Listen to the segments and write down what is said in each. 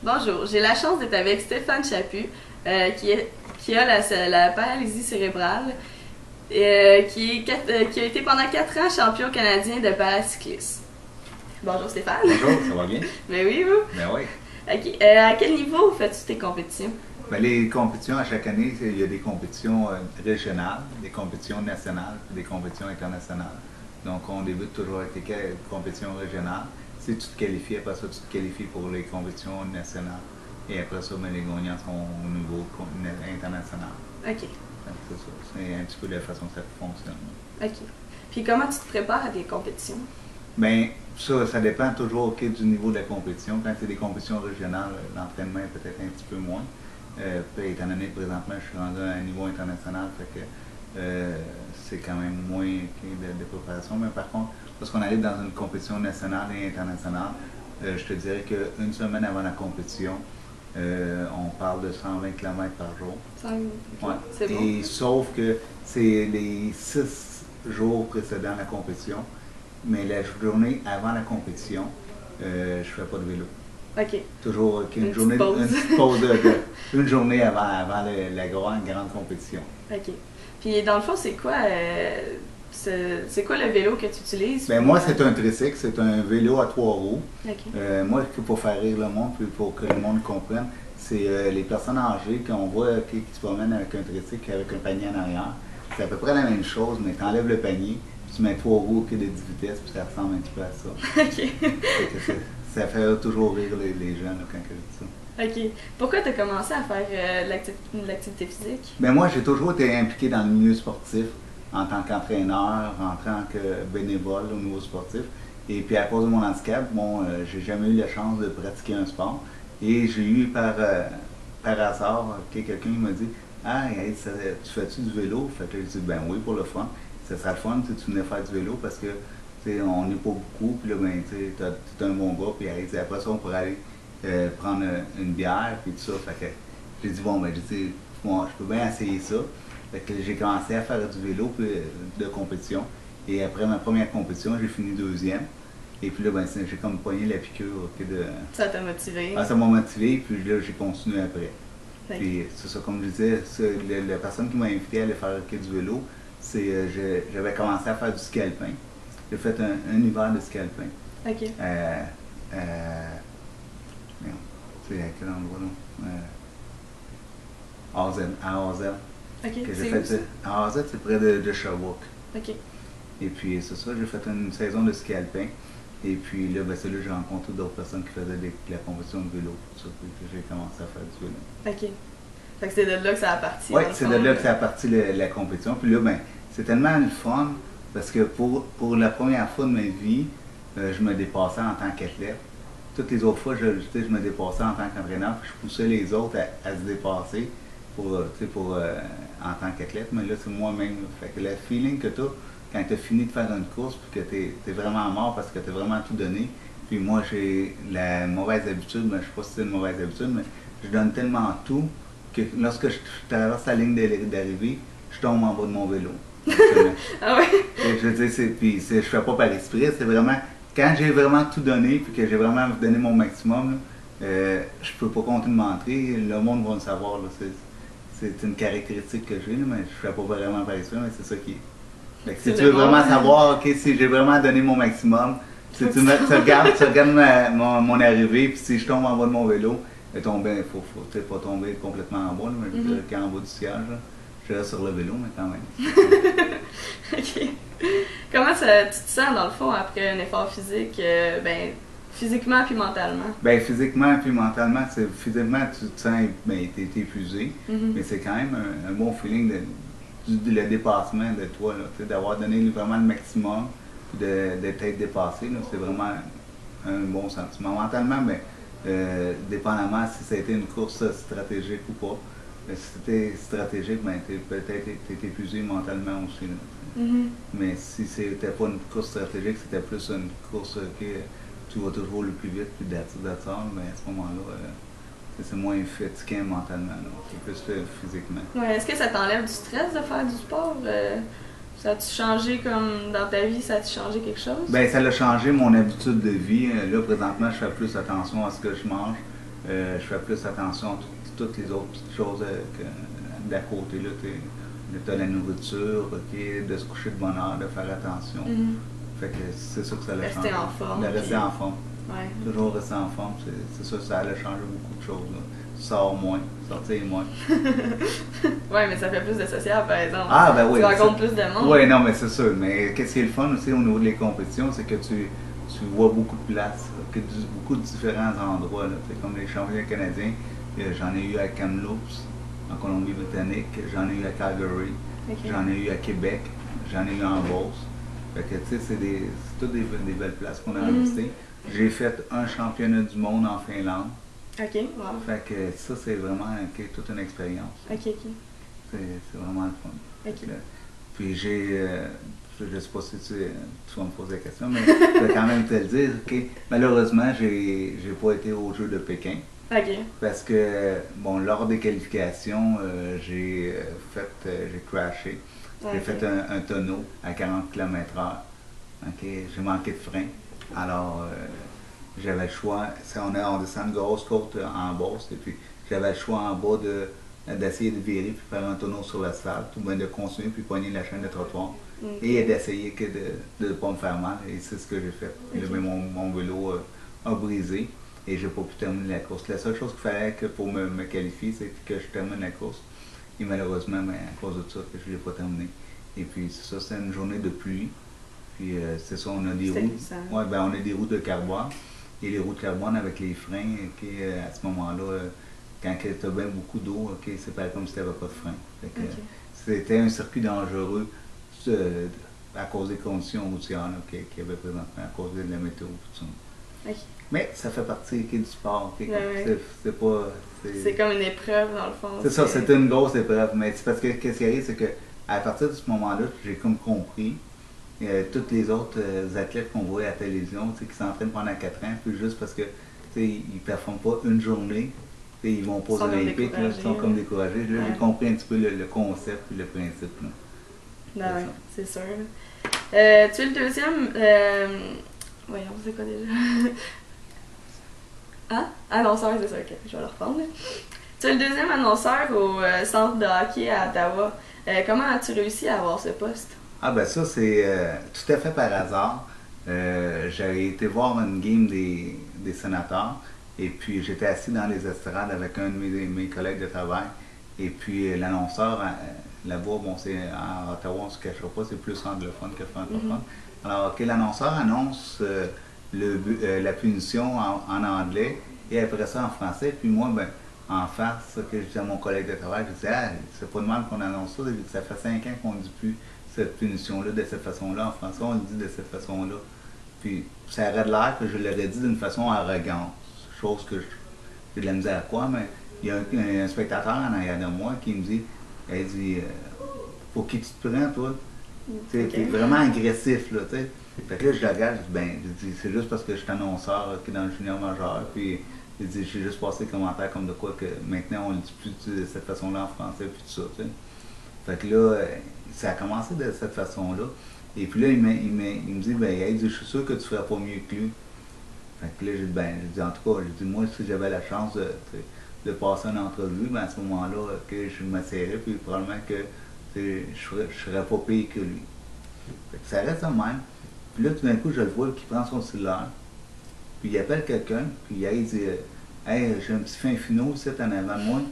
Bonjour, j'ai la chance d'être avec Stéphane Chaput, qui a la paralysie cérébrale, qui a été pendant 4 ans champion canadien de paracyclisme. Bonjour Stéphane. Bonjour, ça va bien? Ben oui, vous? Ben oui. Ok. À quel niveau fais-tu tes compétitions? Ben, les compétitions, à chaque année, il y a des compétitions régionales, des compétitions nationales, puis des compétitions internationales. Donc, on débute toujours avec les compétitions régionales. Si tu te qualifies, après ça, tu te qualifies pour les compétitions nationales. Et après ça, ben, les gagnants sont au niveau international. Ok. C'est ça. C'est un petit peu la façon que ça fonctionne. Ok. Puis comment tu te prépares à tes compétitions? Bien, ça dépend toujours du niveau de la compétition. Quand c'est des compétitions régionales, l'entraînement est peut-être un petit peu moins. Puis, étant donné que présentement, je suis rendu à un niveau international, fait que c'est quand même moins de préparation. Mais par contre, lorsqu'on arrive dans une compétition nationale et internationale, je te dirais qu'une semaine avant la compétition, on parle de 120 km par jour. 120 km, ouais. C'est bon. Et sauf que c'est les 6 jours précédant la compétition, mais la journée avant la compétition, je ne fais pas de vélo. Ok. Toujours une petite pause une journée avant la grande compétition. Ok. Puis dans le fond, c'est quoi le vélo que tu utilises? Ben moi, c'est un tricycle, c'est un vélo à 3 roues. Okay. Moi, pour faire rire le monde, puis pour que le monde comprenne, c'est les personnes âgées qu'on voit qui se promènent avec un tricycle avec un panier en arrière. C'est à peu près la même chose, mais tu enlèves le panier, puis tu mets 3 roues de 10 vitesses, puis ça ressemble un petit peu à ça. Ok. Ça fait toujours rire les gens là, quand je dis ça. Ok. Pourquoi tu as commencé à faire l'activité physique? Ben moi, j'ai toujours été impliqué dans le milieu sportif en tant qu'entraîneur, en tant que bénévole au niveau sportif. Et puis à cause de mon handicap, j'ai jamais eu la chance de pratiquer un sport. Et j'ai eu par hasard quelqu'un qui m'a dit « Ah, hey, tu fais-tu du vélo? » Fait que j'ai dit « Ben oui, pour le fun. Ça sera le fun si tu venais faire du vélo parce que on n'est pas beaucoup. Puis là, ben, tu es un bon gars. Puis après ça, on pourrait aller prendre une bière. Puis tout ça. Fait que j'ai dit « Bon, ben, moi, je peux bien essayer ça. » Fait que j'ai commencé à faire du vélo de compétition. Et après ma première compétition, j'ai fini 2e. Et puis là, ben, j'ai comme pogné la piqûre. Ça t'a motivé? Ah, ça m'a motivé, puis là, j'ai continué après. Okay. Puis c'est ça, comme je disais, la personne qui m'a invité à aller faire du vélo, j'avais commencé à faire du ski alpin. J'ai fait un hiver de ski alpin. OK. C'est à quel endroit, là? À AZ. OK, à AZ, c'est près de Sherbrooke. OK. Et puis c'est ça, j'ai fait une saison de ski alpin. Et puis là, ben, c'est là que j'ai rencontré d'autres personnes qui faisaient de la compétition de vélo. Tout ça, puis j'ai commencé à faire du vélo. OK. Fait que c'est de là que ça a parti. Oui, c'est de là que ça a parti la compétition. Puis là, ben, c'est tellement le fun parce que pour la première fois de ma vie, je me dépassais en tant qu'athlète. Toutes les autres fois, je me dépassais en tant qu'entraîneur, puis je poussais les autres à se dépasser en tant qu'athlète, mais là, c'est moi-même. Fait que le feeling que tu as quand tu as fini de faire une course, puis que tu es vraiment mort parce que tu as vraiment tout donné. Puis moi, j'ai la mauvaise habitude, mais je ne sais pas si c'est une mauvaise habitude, mais je donne tellement tout que lorsque je traverse la ligne d'arrivée, je tombe en bas de mon vélo. Ah ouais? Je veux dire, puis je fais pas par esprit, c'est vraiment, quand j'ai vraiment tout donné, puis que j'ai vraiment donné mon maximum, je peux pas compter de m'entrer, le monde va le savoir. C'est une caractéristique que j'ai, mais je fais pas vraiment par esprit, mais c'est ça qui est. Fait que si tu veux vraiment savoir, ok, si j'ai vraiment donné mon maximum, si tu regardes mon arrivée, puis si je tombe en bas de mon vélo, il faut peut-être pas tomber complètement en bas, mais je dirais qu'en bas du siège, je reste sur le vélo, mais quand même. OK. Comment tu te sens, dans le fond, après un effort physique, physiquement puis mentalement? Ben, physiquement puis mentalement, physiquement, tu te sens, ben, t'es épuisé, mais c'est quand même un bon feeling le dépassement de toi, d'avoir donné vraiment le maximum, puis d'être dépassé, c'est vraiment un bon sentiment. Mentalement, ben, dépendamment si ça a été une course stratégique ou pas. Si c'était stratégique, ben, peut-être t'es épuisé mentalement aussi. Mais si c'était pas une course stratégique, c'était plus une course que tu vas toujours le plus vite, puis d'attendre, mais à ce moment-là, c'est moins fatigant mentalement, c'est plus physiquement. Ouais, est-ce que ça t'enlève du stress de faire du sport? Ça a-tu changé comme dans ta vie, ça a-tu changé quelque chose? Ben ça a changé mon habitude de vie. Là, présentement, je fais plus attention à ce que je mange. Je fais plus attention à toutes les autres petites choses d'à côté. Là, t'as la nourriture, de se coucher de bonne heure, de faire attention. Fait que c'est ça que ça a changé. Rester en forme. De rester en forme. Ouais. Toujours rester en forme, c'est ça, ça a changé beaucoup de choses. Là. Sors moins, sortir moins. Ouais, mais ça fait plus de social, par exemple. Ah, ben oui. Tu rencontres plus de monde. Oui, non, mais c'est sûr. Mais qu'est-ce qui est le fun aussi au niveau des compétitions, c'est que tu vois beaucoup de places, beaucoup de différents endroits. Là. Comme les championnats canadiens, j'en ai eu à Kamloops, en Colombie-Britannique, j'en ai eu à Calgary, j'en ai eu à Québec, j'en ai eu en Beauce. Fait que, tu sais, c'est toutes des belles places qu'on a visitées. J'ai fait un championnat du monde en Finlande. OK, wow. Fait que ça, c'est vraiment toute une expérience. OK. C'est vraiment le fun. OK. Puis je sais pas si tu vas me poser la question, mais je vais quand même te le dire. Malheureusement, j'ai pas été aux Jeux de Pékin. OK. Parce que, bon, lors des qualifications, j'ai crashé. J'ai fait un tonneau à 40 km/h. J'ai manqué de frein. Alors, j'avais le choix. On descend une grosse côte en Beauce, et puis j'avais le choix en bas d'essayer de virer puis faire un tonneau sur l'asphalte, ou bien de continuer puis pogner la chaîne de trottoir. Et d'essayer de ne pas me faire mal. Et c'est ce que j'ai fait. Là, mon vélo a brisé et j'ai pas pu terminer la course. La seule chose qu'il fallait pour me qualifier, c'est que je termine la course. Et malheureusement, à cause de ça, je ne l'ai pas terminé. Et puis c'est ça, c'était une journée de pluie. Puis c'est ça, on a des roues. Ouais, on a des roues de carbone. Et les roues de carbone avec les freins, à ce moment-là, quand tu as bien beaucoup d'eau, c'est pas comme si tu n'avais pas de frein. C'était un circuit dangereux à cause des conditions routières qu'il y avait présentement, à cause de la météo. Tout ça. Mais ça fait partie du sport. C'est pas. C'est comme une épreuve dans le fond. C'est ça, c'est une grosse épreuve. Mais c'est parce que ce qui arrive, c'est qu'à partir de ce moment-là, j'ai comme compris. Tous les autres athlètes qu'on voit à la télévision, qui s'entraînent pendant 4 ans, puis juste parce que ils ne performent pas une journée, ils vont pas aux Olympiques, ils sont comme découragés. Là, j'ai compris un petit peu le concept et le principe. Là. Oui, c'est sûr. Tu es le deuxième. Voyons, c'est quoi déjà? Hein? Annonceur, c'est ça, ok, je vais le reprendre. Là. Tu es le deuxième annonceur au centre de hockey à Ottawa. Comment as-tu réussi à avoir ce poste? Ah ben ça, c'est tout à fait par hasard. J'avais été voir une game des sénateurs et puis j'étais assis dans les estrades avec un de mes collègues de travail. Et puis l'annonceur, là-bas, bon, c'est à Ottawa, on ne se cachera pas, c'est plus anglophone que francophone. Alors, l'annonceur annonce la punition en anglais et après ça en français. Puis moi, en face, que je disais à mon collègue de travail, je disais, c'est pas de mal qu'on annonce ça, ça fait 5 ans qu'on ne dit plus cette punition-là de cette façon-là. En français, on le dit de cette façon-là. Puis ça aurait de l'air que je l'aurais dit d'une façon arrogante, chose que j'ai de la misère à quoi, mais il y a un spectateur en arrière de moi qui me dit, elle dit, pour qui tu te prends, toi? T'es vraiment agressif, là, tu sais. Fait que là, je le regarde, je dis, c'est juste parce que je suis annonceur qui est dans le junior majeur, puis j'ai juste passé le commentaire comme de quoi que maintenant on ne le dit plus de cette façon-là en français, puis tout ça, tu sais. Fait que là, ça a commencé de cette façon-là. Et puis là, il me dit, je suis sûr que tu feras pas mieux que lui. Fait que là, j'ai dit, en tout cas, moi, si j'avais la chance de passer une entrevue, à ce moment-là, que je m'asserais, puis probablement que je serais pas pire que lui. Fait que ça reste de même. Puis là, tout d'un coup, je le vois qui prend son cellulaire, puis il appelle quelqu'un, puis il dit, hey, j'ai un petit fin finot ici en avant de moi,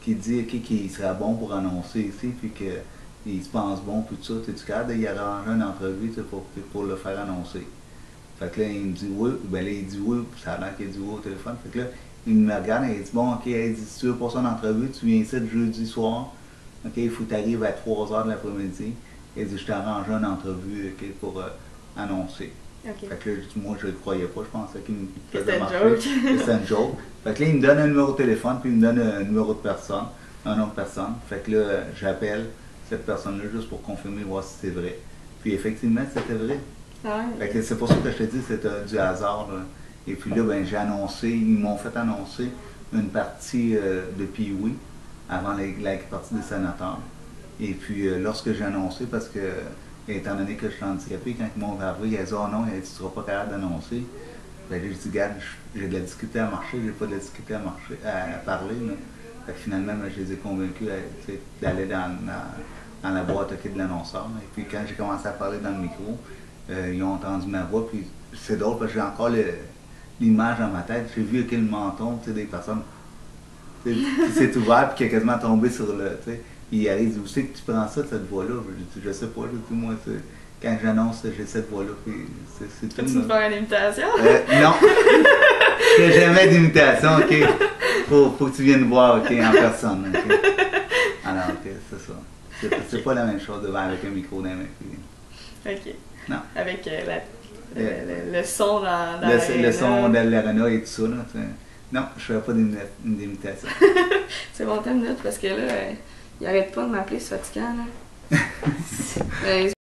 qui dit qu'il serait bon pour annoncer ici, puis qu'il se pense bon, puis tout ça, tu capable d'y arranger une entrevue pour le faire annoncer. Fait que là, il me dit oui, là, il dit oui, ça a l'air qu'il dit oui au téléphone. Fait que là, il me regarde et il dit, bon, ok, il dit, si tu veux passer une entrevue, tu viens ici le jeudi soir, ok, il faut que tu arrives à 3h de l'après-midi. Il dit, je t'ai arrangé une entrevue pour annoncer. Okay. Fait que là, moi, je le croyais pas, je pensais qu'il me faisait marcher. C'était une joke. Fait que là, il me donne un numéro de téléphone, puis il me donne un numéro de personne, un nom de personne. Fait que là, j'appelle cette personne-là juste pour confirmer, voir si c'est vrai. Puis effectivement, c'était vrai. Ah, fait que c'est pour ça que je te dis, c'était du hasard. Là. Et puis là, j'ai annoncé, ils m'ont fait annoncer une partie de Pee-Wee avant la partie des sénateurs. Et puis lorsque j'ai annoncé, parce que étant donné que je suis handicapé, quand ils m'ont appelé, ils ont dit, oh non, tu ne seras pas capable d'annoncer. Ben, j'ai dit, regarde, j'ai de la difficulté à marcher, j'ai pas de la difficulté à parler. Là. Fait que finalement, ben, je les ai convaincus d'aller dans la boîte de l'annonceur. Et puis quand j'ai commencé à parler dans le micro, ils ont entendu ma voix. Puis c'est drôle parce que j'ai encore l'image dans ma tête. J'ai vu le menton des personnes qui s'est ouvert et qui a quasiment tombé sur le. Il arrive, où c'est que tu prends ça, cette voix-là? Je sais pas, tout moi, quand j'annonce, j'ai cette voix-là. C'est tout. Peux-tu me faire une imitation? Non! Je fais jamais d'imitation, ok? Faut que tu viennes voir, ok, en personne, ok? Alors, ok, c'est ça. C'est pas la même chose devant avec un micro dans les mains. Ok. Non. Avec le son dans le son de l'arena et tout ça, là. Non, je fais pas d'imitation. C'est bon, t'as une minute parce que là, il arrête pas de m'appeler ce fatigant, là.